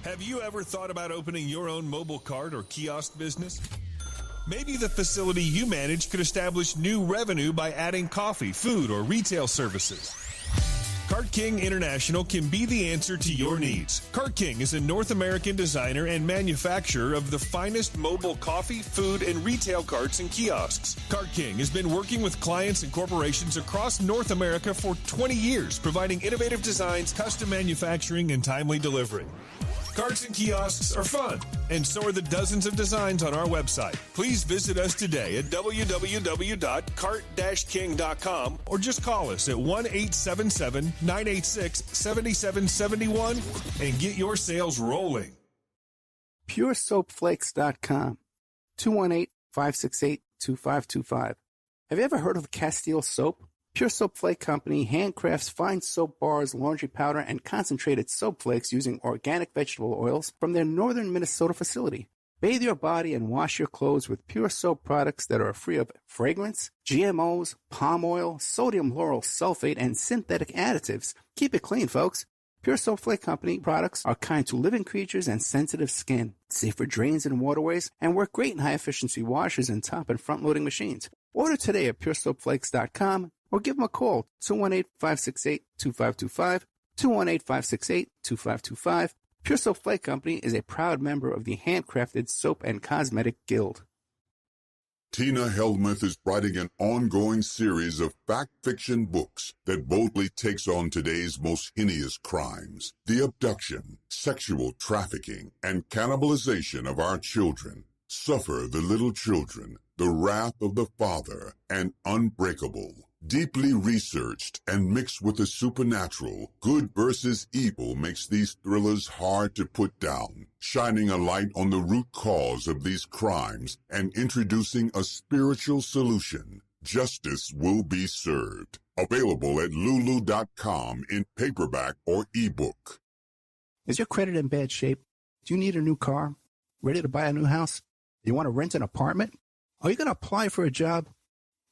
Have you ever thought about opening your own mobile cart or kiosk business? Maybe the facility you manage could establish new revenue by adding coffee, food, or retail services. Cart King International can be the answer to your needs. Cart King is a North American designer and manufacturer of the finest mobile coffee, food, and retail carts and kiosks. Cart King has been working with clients and corporations across North America for 20 years, providing innovative designs, custom manufacturing, and timely delivery. Carts and kiosks are fun, and so are the dozens of designs on our website. Please visit us today at www.cart-king.com or just call us at 1-877-986-7771 and get your sales rolling. PureSoapFlakes.com, 218-568-2525. Have you ever heard of Castile Soap? Pure Soap Flake Company handcrafts fine soap bars, laundry powder, and concentrated soap flakes using organic vegetable oils from their northern Minnesota facility. Bathe your body and wash your clothes with Pure Soap products that are free of fragrance, GMOs, palm oil, sodium lauryl sulfate, and synthetic additives. Keep it clean, folks. Pure Soap Flake Company products are kind to living creatures and sensitive skin, safe for drains and waterways, and work great in high-efficiency washers and top and front-loading machines. Order today at PureSoapFlakes.com or give them a call, 218-568-2525, 218-568-2525. Pure Soap Flake Company is a proud member of the Handcrafted Soap and Cosmetic Guild. Tina Helmuth is writing an ongoing series of fact-fiction books that boldly takes on today's most heinous crimes, the abduction, sexual trafficking, and cannibalization of our children. Suffer the Little Children, The Wrath of the Father, and Unbreakable. Deeply researched and mixed with the supernatural, good versus evil makes these thrillers hard to put down, shining a light on the root cause of these crimes and introducing a spiritual solution. Justice will be served. Available at Lulu.com in paperback or ebook. Is your credit in bad shape? Do you need a new car? Ready to buy a new house? You want to rent an apartment? Are you going to apply for a job?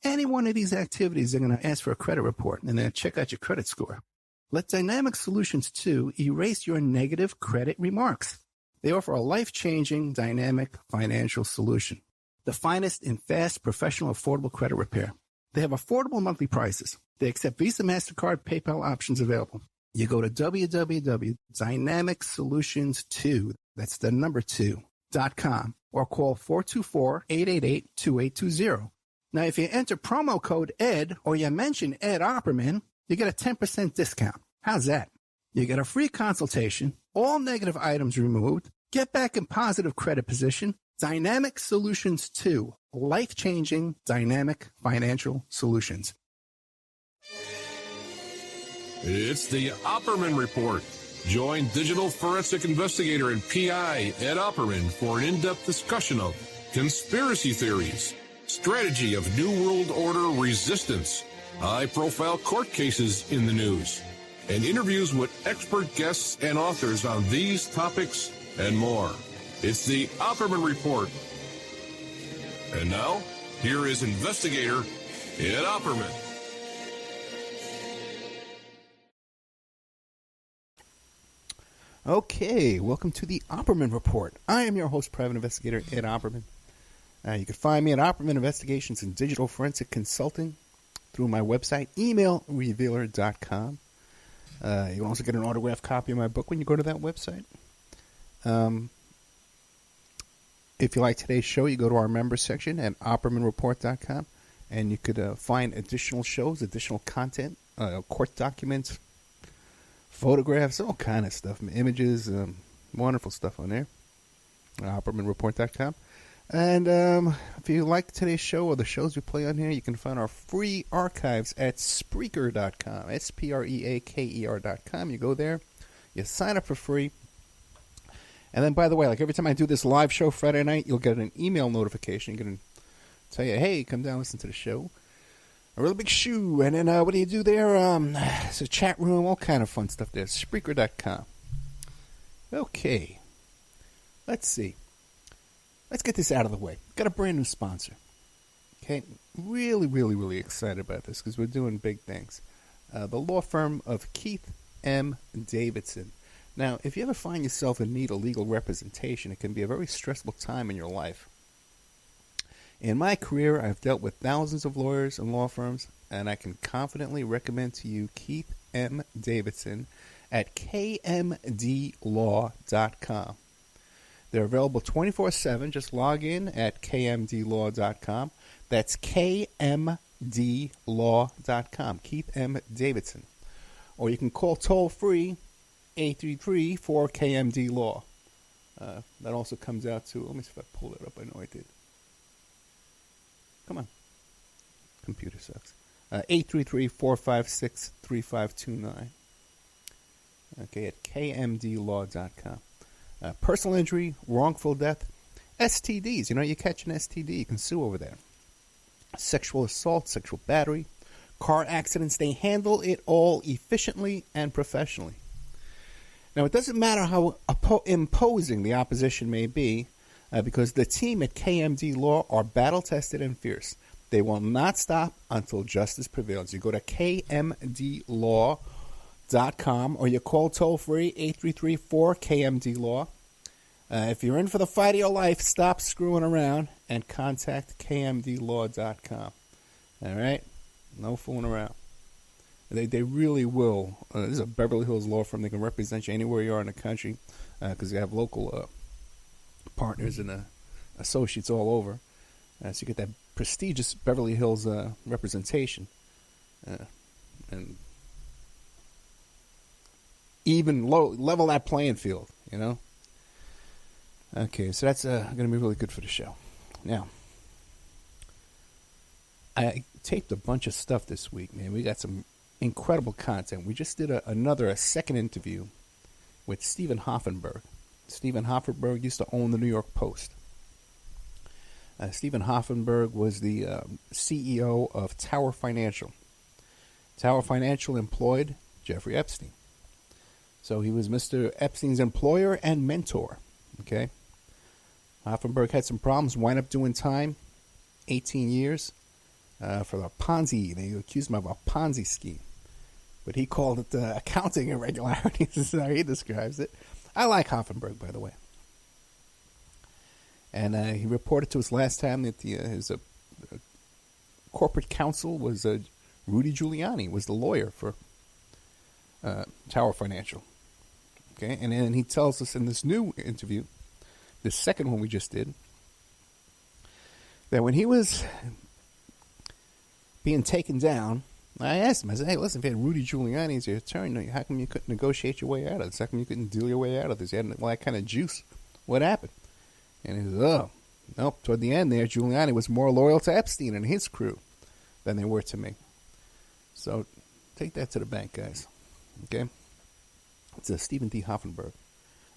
Any one of these activities, they're going to ask for a credit report and then check out your credit score. Let Dynamic Solutions 2 erase your negative credit remarks. They offer a life-changing, dynamic financial solution. The finest in fast, professional, affordable credit repair. They have affordable monthly prices. They accept Visa, MasterCard, PayPal options available. You go to www.dynamicsolutions2, that's the number 2.com, or call 424-888-2820. Now, if you enter promo code ED or you mention Ed Opperman, you get a 10% discount. How's that? You get a free consultation, all negative items removed, get back in positive credit position. Dynamic Solutions 2, life-changing dynamic financial solutions. It's the Opperman Report. Join digital forensic investigator and PI Ed Opperman for an in-depth discussion of conspiracy theories, strategy of New World Order resistance, high-profile court cases in the news, and interviews with expert guests and authors on these topics and more. It's the Opperman Report. And now, here is investigator Ed Opperman. Okay, welcome to the Opperman Report. I am your host, private investigator Ed Opperman. You can find me at Opperman Investigations and Digital Forensic Consulting through my website, emailrevealer.com. You can also get an autographed copy of my book when you go to that website. If you like today's show, you go to our members section at OppermanReport.com, and you could find additional shows, additional content, court documents, photographs, all kind of stuff, images, wonderful stuff on there. OppermanReport.com. And if you like today's show or the shows we play on here, you can find our free archives at Spreaker.com, Spreaker.com. You go there, you sign up for free. And then, by the way, like every time I do this live show Friday night, you'll get an email notification going to tell you, hey, come down, listen to the show. A really big shoe. And then what do you do there? It's a chat room, all kind of fun stuff there. Spreaker.com. Okay. Let's see. Let's get this out of the way. Got a brand new sponsor. Okay, really, really, really excited about this because we're doing big things. The law firm of Keith M. Davidson. Now, if you ever find yourself in need of legal representation, it can be a very stressful time in your life. In my career, I've dealt with thousands of lawyers and law firms, and I can confidently recommend to you Keith M. Davidson at kmdlaw.com. They're available 24/7. Just log in at kmdlaw.com. That's kmdlaw.com. Keith M. Davidson. Or you can call toll-free 833-4KMD-LAW. That also comes out to, let me see if I pulled it up. I know I did. Come on. Computer sucks. 833-456-3529. Okay, at kmdlaw.com. Personal injury, wrongful death, STDs. You know, you catch an STD, you can sue over there. Sexual assault, sexual battery, car accidents. They handle it all efficiently and professionally. Now, it doesn't matter how imposing the opposition may be, because the team at KMD Law are battle-tested and fierce. They will not stop until justice prevails. You go to kmdlaw.com or you call toll-free 833-4KMD-LAW. If you're in for the fight of your life, stop screwing around and contact kmdlaw.com. All right? No fooling around. They really will. This is a Beverly Hills law firm. They can represent you anywhere you are in the country because they have local partners and associates all over. So you get that prestigious Beverly Hills representation. And even level that playing field, you know? Okay, so that's going to be really good for the show. Now, I taped a bunch of stuff this week, man. We got some incredible content. We just did a second interview with Stephen Hoffenberg. Stephen Hoffenberg used to own the New York Post. Stephen Hoffenberg was the CEO of Tower Financial. Tower Financial employed Jeffrey Epstein. So he was Mr. Epstein's employer and mentor. Okay? Hoffenberg had some problems, wound up doing time, 18 years, for the Ponzi. They accused him of a Ponzi scheme. But he called it accounting irregularities. This is how he describes it. I like Hoffenberg, by the way. And he reported to us last time that his corporate counsel was Rudy Giuliani, was the lawyer for Tower Financial. Okay, and then he tells us in this new interview, the second one we just did, that when he was being taken down, I asked him, I said, hey, listen, if you had Rudy Giuliani as your attorney, how come you couldn't negotiate your way out of this? How come you couldn't deal your way out of this? You had all that kind of juice. What happened? And he says, oh, nope, toward the end there, Giuliani was more loyal to Epstein and his crew than they were to me. So take that to the bank, guys. Okay? It's Stephen D. Hoffenberg.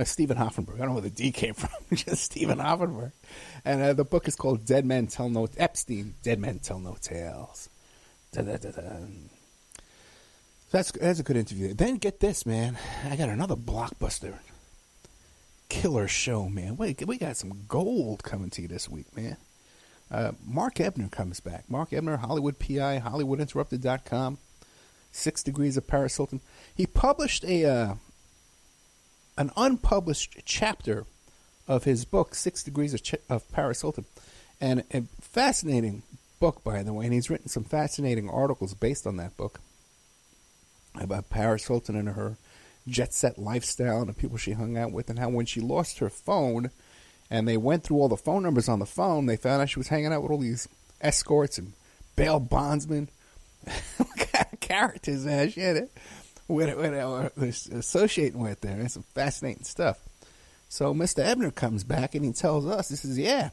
Stephen Hoffenberg. I don't know where the D came from. Just Stephen Hoffenberg. And the book is called Dead Men Tell No... Epstein, Dead Men Tell No Tales. That's a good interview. Then get this, man. I got another blockbuster killer show, man. We got some gold coming to you this week, man. Mark Ebner comes back. Mark Ebner, Hollywood PI, HollywoodInterrupted.com, 6 Degrees of Paris Hilton. He published an unpublished chapter of his book, 6 Degrees of Paris Hilton. And a fascinating book, by the way, and he's written some fascinating articles based on that book about Paris Hilton and her jet-set lifestyle and the people she hung out with, and how when she lost her phone and they went through all the phone numbers on the phone, they found out she was hanging out with all these escorts and bail bondsmen. What kind of characters, man? She had it associating with there. It's some fascinating stuff. So Mr. Ebner comes back and he tells us, he says, yeah.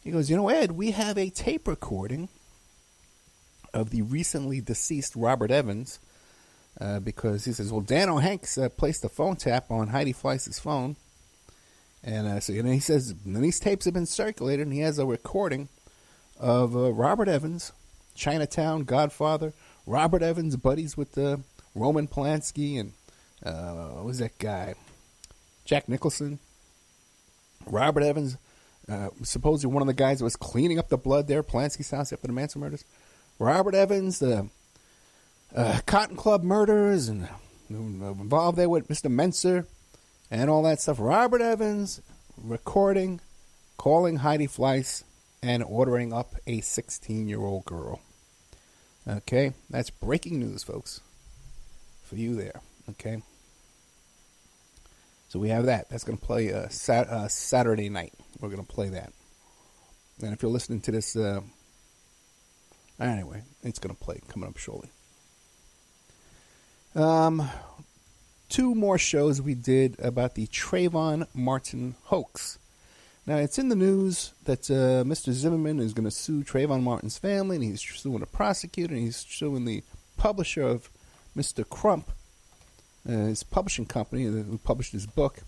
He goes, you know, Ed, we have a tape recording of the recently deceased Robert Evans, because he says, well, Dan O'Hanks placed a phone tap on Heidi Fleiss's phone. And so he says, and these tapes have been circulated, and he has a recording of Robert Evans, Chinatown, Godfather, Robert Evans, buddies with Roman Polanski, and what was that guy? Jack Nicholson. Robert Evans, supposedly one of the guys that was cleaning up the blood there, Polanski's house after the Manson murders. Robert Evans, the Cotton Club murders, and involved there with Mr. Menser. and all that stuff. Robert Evans recording, calling Heidi Fleiss, and ordering up a 16-year-old girl. Okay, that's breaking news, folks, for you there. Okay, so we have that. That's going to play Saturday night. We're going to play that. And if you're listening to this, anyway, it's going to play coming up shortly. 2 more shows we did about the Trayvon Martin hoax. Now, it's in the news that Mr. Zimmerman is going to sue Trayvon Martin's family, and he's suing the prosecutor, and he's suing the publisher of Mr. Crump, his publishing company, who published his book.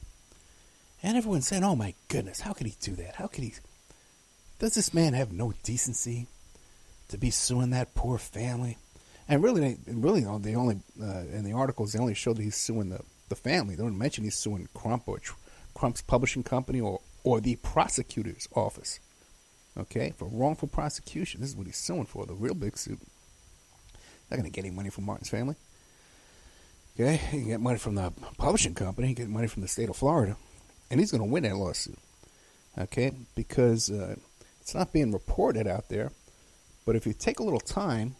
And everyone's saying, oh, my goodness, how could he do that? How could he? Does this man have no decency to be suing that poor family? And really, they only in the articles, they only show that he's suing the family. They don't mention he's suing Crump or Crump's publishing company or the prosecutor's office, okay, for wrongful prosecution. This is what he's suing for, the real big suit. Not going to get any money from Martin's family. Okay, he can get money from the publishing company, he can get money from the state of Florida, and he's going to win that lawsuit, okay, because it's not being reported out there. But if you take a little time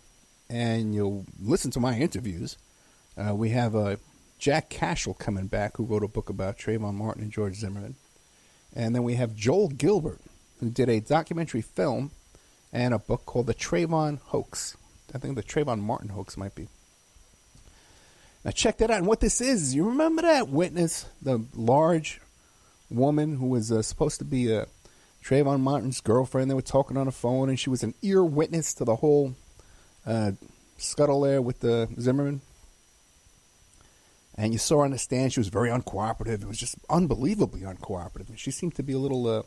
and you'll listen to my interviews, we have Jack Cashel coming back, who wrote a book about Trayvon Martin and George Zimmerman. And then we have Joel Gilbert, who did a documentary film and a book called The Trayvon Hoax. I think the Trayvon Martin hoax might be. Now check that out. And what this is, you remember that witness, the large woman who was supposed to be Trayvon Martin's girlfriend? They were talking on the phone, and she was an ear witness to the whole scuttle there with the Zimmerman. And you saw her on the stand, she was very uncooperative. It was just unbelievably uncooperative. And she seemed to be a little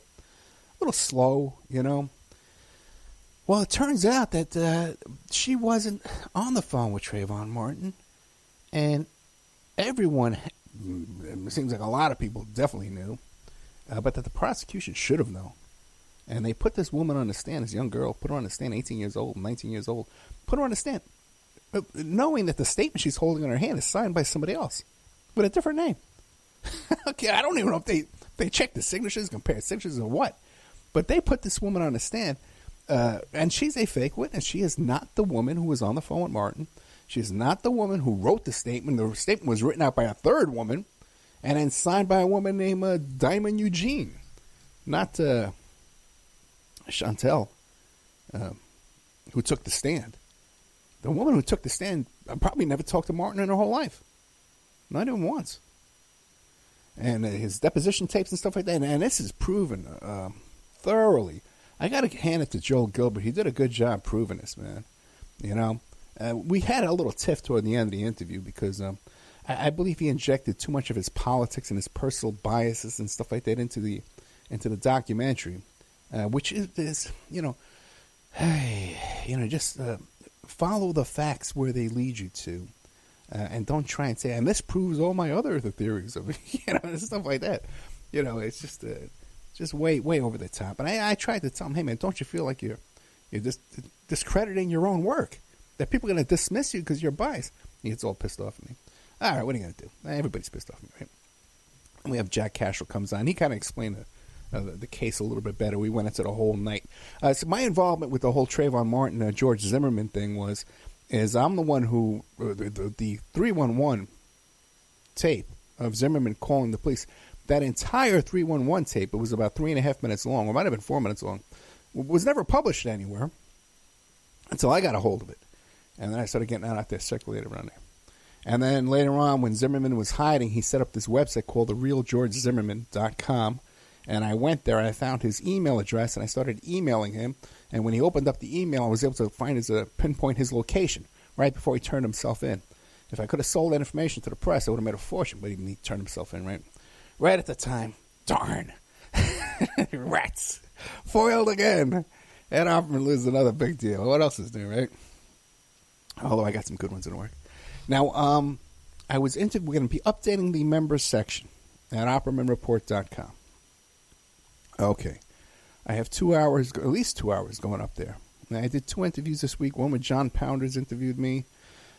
slow, you know. Well, it turns out that she wasn't on the phone with Trayvon Martin. And everyone, it seems like a lot of people definitely knew, but that the prosecution should have known. And they put this woman on the stand, this young girl, put her on the stand, 18 years old, 19 years old, put her on the stand, knowing that the statement she's holding in her hand is signed by somebody else with a different name. Okay, I don't even know if they checked the signatures, compared signatures, or what. But they put this woman on the stand, and she's a fake witness. She is not the woman who was on the phone with Martin. She's not the woman who wrote the statement. The statement was written out by a third woman and then signed by a woman named Diamond Eugene, not Chantel, who took the stand. The woman who took the stand probably never talked to Martin in her whole life. Not even once. And his deposition tapes and stuff like that. And this is proven thoroughly. I got to hand it to Joel Gilbert. He did a good job proving this, man. You know, we had a little tiff toward the end of the interview because I believe he injected too much of his politics and his personal biases and stuff like that into the documentary, which is just follow the facts where they lead you to, and don't try and say, and this proves all my other theories of stuff like that. It's just way over the top. And I tried to tell him, hey man, don't you feel like you're just discrediting your own work? That people are going to dismiss you because you're biased. He gets all pissed off at me. All right, what are you going to do? Everybody's pissed off at me, right? And we have Jack Cashel comes on. He kind of explained the case a little bit better. We went into the whole night. So my involvement with the whole Trayvon Martin, George Zimmerman thing is I'm the one who, the 311 tape of Zimmerman calling the police, that entire 311 tape, it was about 3.5 minutes long, or it might have been 4 minutes long, was never published anywhere until I got a hold of it. And then I started getting out there, circulated around there. And then later on, when Zimmerman was hiding, he set up this website called therealgeorgezimmerman.com. And I went there, and I found his email address, and I started emailing him. And when he opened up the email, I was able to pinpoint his location right before he turned himself in. If I could have sold that information to the press, I would have made a fortune, but he turned himself in right at the time. Darn. Rats. Foiled again. Ed Opperman loses another big deal. What else is new, right? Although I got some good ones in the work. Now, we're going to be updating the members section at OppermanReport.com. Okay. I have 2 hours, at least 2 hours going up there. Now, I did 2 interviews this week. One with John Pounders interviewed me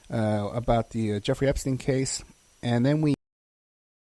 about the Jeffrey Epstein case. And then we